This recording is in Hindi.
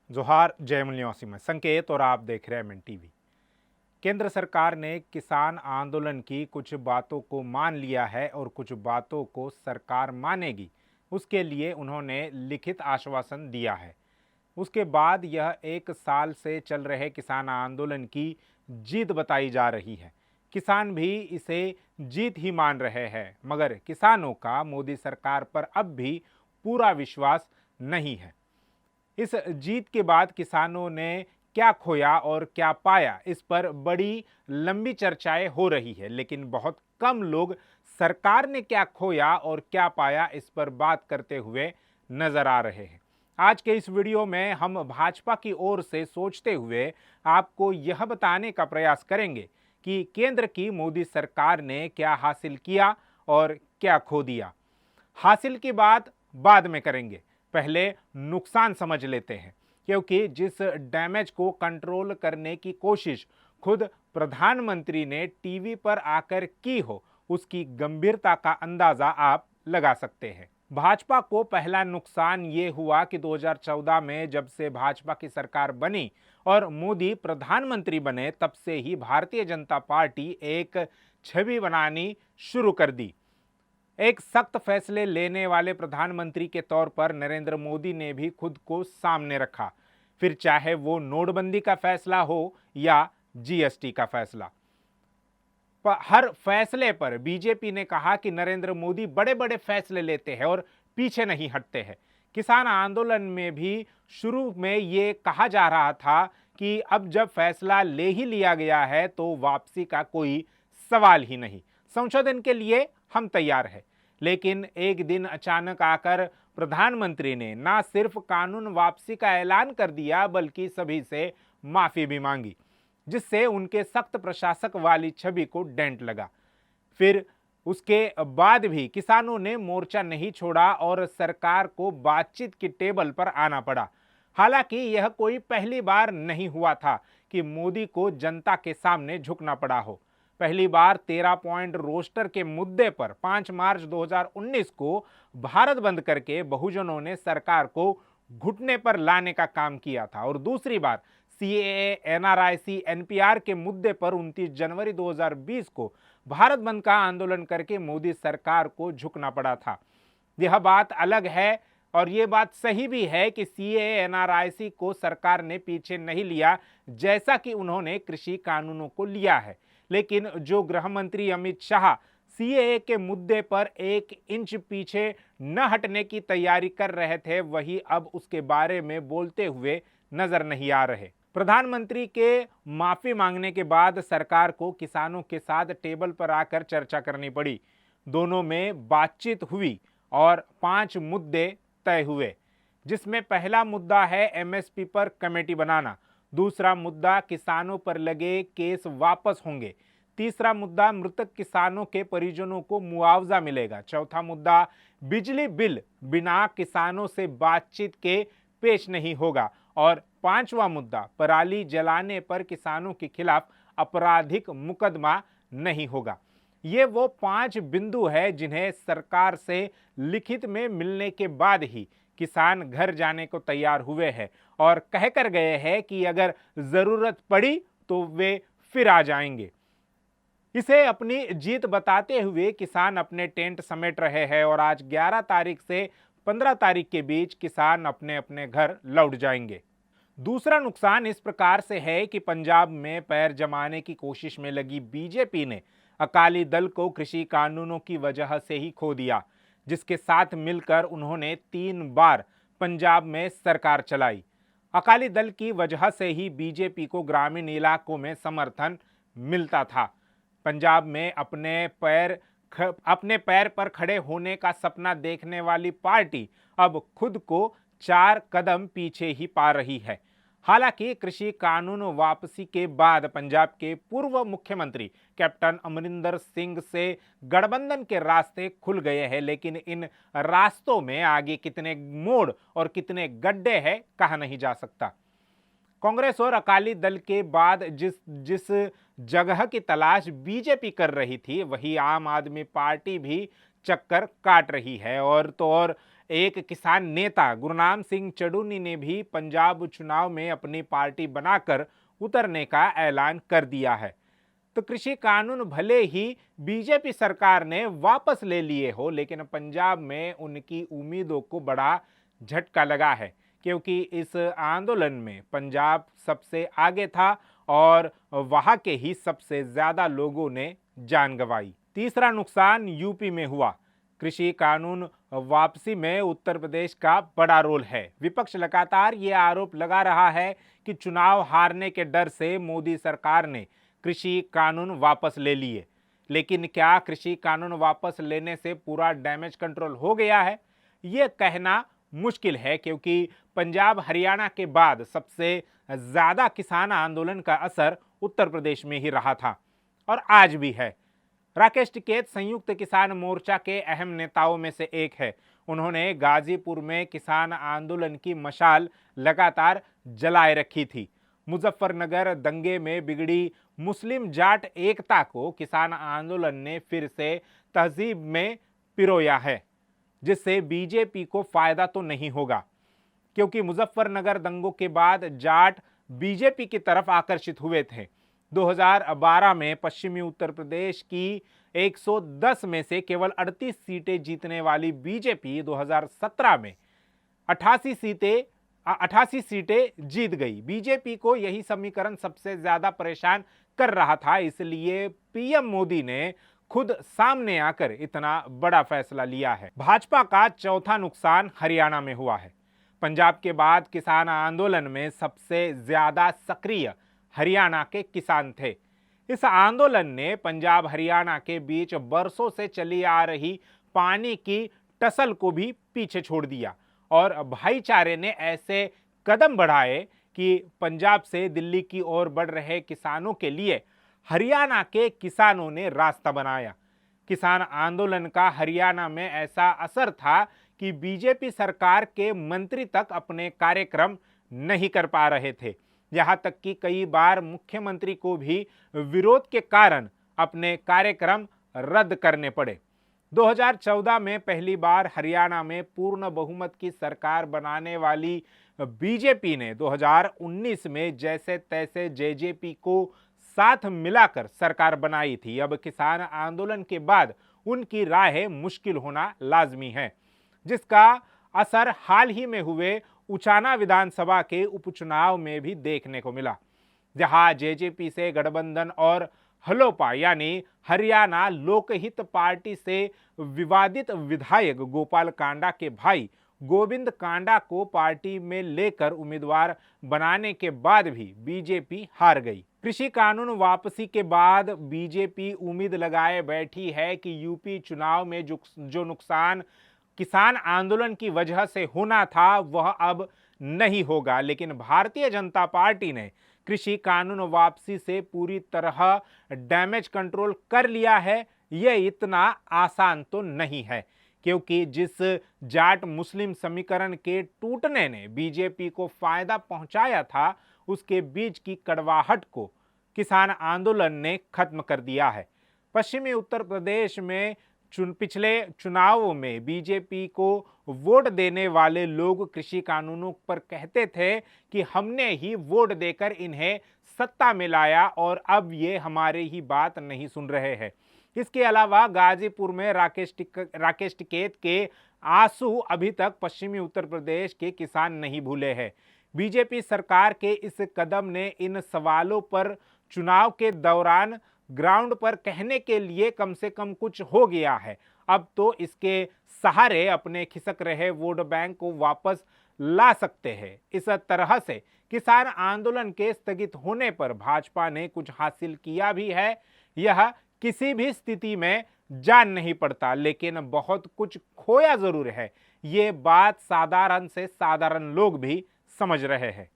जोहार जय मूल्यवासी में संकेत और आप देख रहे हैं एमएन टीवी। केंद्र सरकार ने किसान आंदोलन की कुछ बातों को मान लिया है और कुछ बातों को सरकार मानेगी। उसके लिए उन्होंने लिखित आश्वासन दिया है। उसके बाद यह एक साल से चल रहे किसान आंदोलन की जीत बताई जा रही है। किसान भी इसे जीत ही मान रहे हैं, मगर किसानों का मोदी सरकार पर अब भी पूरा विश्वास नहीं है। इस जीत के बाद किसानों ने क्या खोया और क्या पाया, इस पर बड़ी लंबी चर्चाएं हो रही है, लेकिन बहुत कम लोग सरकार ने क्या खोया और क्या पाया इस पर बात करते हुए नजर आ रहे हैं। आज के इस वीडियो में हम भाजपा की ओर से सोचते हुए आपको यह बताने का प्रयास करेंगे कि केंद्र की मोदी सरकार ने क्या हासिल किया और क्या खो दिया। हासिल की बात बाद में करेंगे, पहले नुकसान समझ लेते हैं, क्योंकि जिस डैमेज को कंट्रोल करने की कोशिश खुद प्रधानमंत्री ने टीवी पर आकर की हो, उसकी गंभीरता का अंदाजा आप लगा सकते हैं। भाजपा को पहला नुकसान ये हुआ कि 2014 में जब से भाजपा की सरकार बनी और मोदी प्रधानमंत्री बने, तब से ही भारतीय जनता पार्टी एक छवि बनानी शुरू कर दी। एक सख्त फैसले लेने वाले प्रधानमंत्री के तौर पर नरेंद्र मोदी ने भी खुद को सामने रखा, फिर चाहे वो नोटबंदी का फैसला हो या जीएसटी का फैसला। हर फैसले पर बीजेपी ने कहा कि नरेंद्र मोदी बड़े बड़े फैसले लेते हैं और पीछे नहीं हटते हैं। किसान आंदोलन में भी शुरू में ये कहा जा रहा था कि अब जब फैसला ले ही लिया गया है तो वापसी का कोई सवाल ही नहीं, संशोधन के लिए हम तैयार हैं। लेकिन एक दिन अचानक आकर प्रधानमंत्री ने ना सिर्फ कानून वापसी का ऐलान कर दिया, बल्कि सभी से माफी भी मांगी, जिससे उनके सख्त प्रशासक वाली छवि को डेंट लगा। फिर उसके बाद भी किसानों ने मोर्चा नहीं छोड़ा और सरकार को बातचीत की टेबल पर आना पड़ा। हालांकि यह कोई पहली बार नहीं हुआ था कि मोदी को जनता के सामने झुकना पड़ा हो। पहली बार 13 पॉइंट रोस्टर के मुद्दे पर 5 मार्च 2019 को भारत बंद करके बहुजनों ने सरकार को घुटने पर लाने का काम किया था, और दूसरी बार सीएए, एनआरआईसी, एनपीआर के मुद्दे पर 29 जनवरी 2020 को भारत बंद का आंदोलन करके मोदी सरकार को झुकना पड़ा था। यह बात अलग है और ये बात सही भी है कि सीएए, एनआरआईसी को सरकार ने पीछे नहीं लिया, जैसा कि उन्होंने कृषि कानूनों को लिया है। लेकिन जो गृह मंत्री अमित शाह सीएए के मुद्दे पर 1 इंच पीछे न हटने की तैयारी कर रहे थे, वही अब उसके बारे में बोलते हुए नजर नहीं आ रहे। प्रधानमंत्री के माफी मांगने के बाद सरकार को किसानों के साथ टेबल पर आकर चर्चा करनी पड़ी। दोनों में बातचीत हुई और 5 मुद्दे तय हुए, जिसमें पहला मुद्दा है एमएसपी पर कमेटी बनाना, दूसरा मुद्दा किसानों पर लगे केस वापस होंगे, तीसरा मुद्दा मृतक किसानों के परिजनों को मुआवजा मिलेगा, चौथा मुद्दा बिजली बिल बिना किसानों से बातचीत के पेश नहीं होगा, और पांचवा मुद्दा पराली जलाने पर किसानों के खिलाफ आपराधिक मुकदमा नहीं होगा। ये वो 5 बिंदु है जिन्हें सरकार से लिखित में मिलने के बाद ही किसान घर जाने को तैयार हुए हैं और कहकर गए हैं कि अगर जरूरत पड़ी तो वे फिर आ जाएंगे। इसे अपनी जीत बताते हुए किसान अपने टेंट समेट रहे हैं और आज 11 तारीख से 15 तारीख के बीच किसान अपने अपने घर लौट जाएंगे। दूसरा नुकसान इस प्रकार से है कि पंजाब में पैर जमाने की कोशिश में लगी बीजेपी ने अकाली दल को कृषि कानूनों की वजह से ही खो दिया, जिसके साथ मिलकर उन्होंने 3 बार पंजाब में सरकार चलाई। अकाली दल की वजह से ही बीजेपी को ग्रामीण इलाकों में समर्थन मिलता था। पंजाब में अपने पैर पर खड़े होने का सपना देखने वाली पार्टी अब खुद को 4 कदम पीछे ही पा रही है। हालांकि कृषि कानून वापसी के बाद पंजाब के पूर्व मुख्यमंत्री कैप्टन अमरिंदर सिंह से गठबंधन के रास्ते खुल गए हैं, लेकिन इन रास्तों में आगे कितने मोड़ और कितने गड्ढे हैं कहा नहीं जा सकता। कांग्रेस और अकाली दल के बाद जिस जगह की तलाश बीजेपी कर रही थी, वही आम आदमी पार्टी भी चक्कर काट रही है, और तो और एक किसान नेता गुरनाम सिंह चडूनी ने भी पंजाब चुनाव में अपनी पार्टी बनाकर उतरने का ऐलान कर दिया है। तो कृषि कानून भले ही बीजेपी सरकार ने वापस ले लिए हो, लेकिन पंजाब में उनकी उम्मीदों को बड़ा झटका लगा है, क्योंकि इस आंदोलन में पंजाब सबसे आगे था और वहां के ही सबसे ज्यादा लोगों ने जान गंवाई। तीसरा नुकसान यूपी में हुआ। कृषि कानून वापसी में उत्तर प्रदेश का बड़ा रोल है। विपक्ष लगातार ये आरोप लगा रहा है कि चुनाव हारने के डर से मोदी सरकार ने कृषि कानून वापस ले लिए। लेकिन क्या कृषि कानून वापस लेने से पूरा डैमेज कंट्रोल हो गया है? ये कहना मुश्किल है, क्योंकि पंजाब हरियाणा के बाद सबसे ज्यादा किसान आंदोलन का असर उत्तर प्रदेश में ही रहा था और आज भी है। राकेश टिकैत संयुक्त किसान मोर्चा के अहम नेताओं में से एक है। उन्होंने गाजीपुर में किसान आंदोलन की मशाल लगातार जलाए रखी थी। मुजफ्फरनगर दंगे में बिगड़ी मुस्लिम जाट एकता को किसान आंदोलन ने फिर से तहजीब में पिरोया है, जिससे बीजेपी को फायदा तो नहीं होगा, क्योंकि मुजफ्फरनगर दंगों के बाद जाट बीजेपी की तरफ आकर्षित हुए थे। 2012 में पश्चिमी उत्तर प्रदेश की 110 में से केवल 38 सीटें जीतने वाली बीजेपी 2017 में 88 सीटें जीत गई। बीजेपी को यही समीकरण सबसे ज्यादा परेशान कर रहा था, इसलिए पीएम मोदी ने खुद सामने आकर इतना बड़ा फैसला लिया है। भाजपा का चौथा नुकसान हरियाणा में हुआ है। पंजाब के बाद किसान आंदोलन में सबसे ज्यादा सक्रिय हरियाणा के किसान थे। इस आंदोलन ने पंजाब हरियाणा के बीच बरसों से चली आ रही पानी की टसल को भी पीछे छोड़ दिया और भाईचारे ने ऐसे कदम बढ़ाए कि पंजाब से दिल्ली की ओर बढ़ रहे किसानों के लिए हरियाणा के किसानों ने रास्ता बनाया। किसान आंदोलन का हरियाणा में ऐसा असर था कि बीजेपी सरकार के मंत्री तक अपने कार्यक्रम नहीं कर पा रहे थे। यहां तक कि कई बार मुख्यमंत्री को भी विरोध के कारण अपने कार्यक्रम रद्द करने पड़े। 2014 में पहली बार हरियाणा में पूर्ण बहुमत की सरकार बनाने वाली बीजेपी ने 2019 में जैसे तैसे जेजेपी को साथ मिलाकर सरकार बनाई थी। अब किसान आंदोलन के बाद उनकी राहें मुश्किल होना लाजमी है, जिसका असर हाल ही में हुए उचाना विधानसभा के उपचुनाव में भी देखने को मिला, जहां जेजेपी से गठबंधन और हलोपा यानी हरियाणा लोकहित पार्टी से विवादित विधायक गोपाल कांडा के भाई गोविंद कांडा को पार्टी में लेकर उम्मीदवार बनाने के बाद भी बीजेपी हार गई। कृषि कानून वापसी के बाद बीजेपी उम्मीद लगाए बैठी है कि यूपी चुनाव में जो नुकसान किसान आंदोलन की वजह से होना था वह अब नहीं होगा। लेकिन भारतीय जनता पार्टी ने कृषि कानून वापसी से पूरी तरह डैमेज कंट्रोल कर लिया है। यह इतना आसान तो नहीं है, क्योंकि जिस जाट मुस्लिम समीकरण के टूटने ने बीजेपी को फायदा पहुंचाया था, उसके बीच की कड़वाहट को किसान आंदोलन ने खत्म कर दिया है। पश्चिमी उत्तर प्रदेश में पिछले चुनावों में बीजेपी को वोट देने वाले लोग कृषि कानूनों पर कहते थे कि हमने ही वोट देकर इन्हें सत्ता में लाया और अब ये हमारे ही बात नहीं सुन रहे हैं। इसके अलावा गाजीपुर में राकेश टिकैत के आंसू अभी तक पश्चिमी उत्तर प्रदेश के किसान नहीं भूले हैं। बीजेपी सरकार के इस कदम ने इन सवालों पर चुनाव के दौरान ग्राउंड पर कहने के लिए कम से कम कुछ हो गया है। अब तो इसके सहारे अपने खिसक रहे वोट बैंक को वापस ला सकते हैं। इस तरह से किसान आंदोलन के स्थगित होने पर भाजपा ने कुछ हासिल किया भी है। यह किसी भी स्थिति में जान नहीं पड़ता, लेकिन बहुत कुछ खोया जरूर है। ये बात साधारण से साधारण लोग भी समझ रहे हैं।